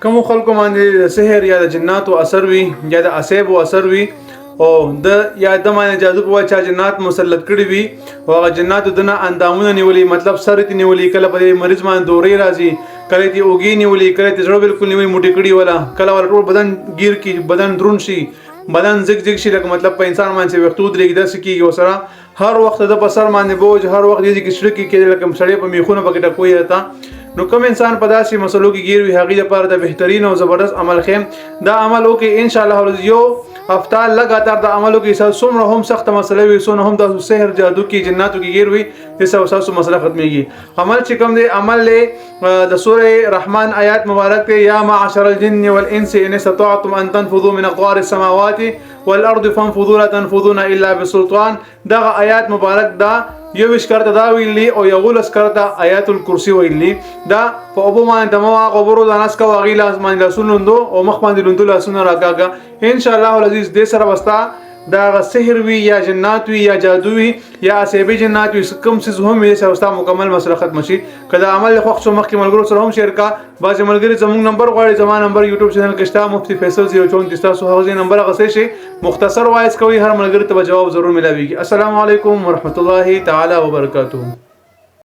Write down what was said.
کوم خلکو باندې سحر یا د جناتو اثر وي یا د اسیب اثر وي او د یا د باندې جادو په چا جنات مسلط کړي وي او هغه جناتو دنه اندامونه نیولي مطلب سر تی نیولي کله په مریض باندې دورې راځي کله تی اوګي نیولي کله تی زړه بالکل نیولي موټی کړي ولا کله ول ټول بدن گیر کی بدن درون شي بدن زګ زګ شي لکه مطلب په انسان باندې وختو درېږي داسې کیږي وسره هر وخت د بسر باندې بوج هر وخت دې کې شړکی کې لکه سړی په میخونه پکې ټکوي تا نو کوم انسان په داسې مسلو کې گیر وي هغه لپاره د بهترین او زبردست عمل خیم دا عمل وکي ان شاء الله یو هفته لګاتار د عملو کې څومره هم سخت مسله وي څونه هم د سحر جادو کې جناتو کې گیر وي د ساسو مسله ختميږي عمل چې کوم دی عمل له د سوره رحمان آیات مبارک ته یا معاشر الجن والانس ان استطعتم ان تنفذوا من اقطار السماوات والارض فانفذوا لا تنفذون الا بسلطان دا آیات مبارک دا یو وشکرته دا ویلی او یو غلس کرته آیات الکرسی ویلی دا په ابو باندې دمو غبرو د ناس کا واغی لاس باندې لاسونو او مخ باندې لوندو لاسونو راکاګه ان شاء الله العزیز دې سره وستا دا سحر وی یا جنات وی یا جادو وی یا اسیبی جنات وی کوم څه هم یې سره وستا مکمل مسله ختم شي کله عمل خوښ شو مخکې ملګرو سره هم شیر کا باز ملګری زموږ نمبر غواړي زموږ نمبر یوټیوب چینل کې شته مفتی فیصل 034 تاسو هغه نمبر غسې شي مختصر وایس کوي هر ملګری ته جواب ضرور ملاويږي السلام علیکم ورحمت الله تعالی وبرکاتہ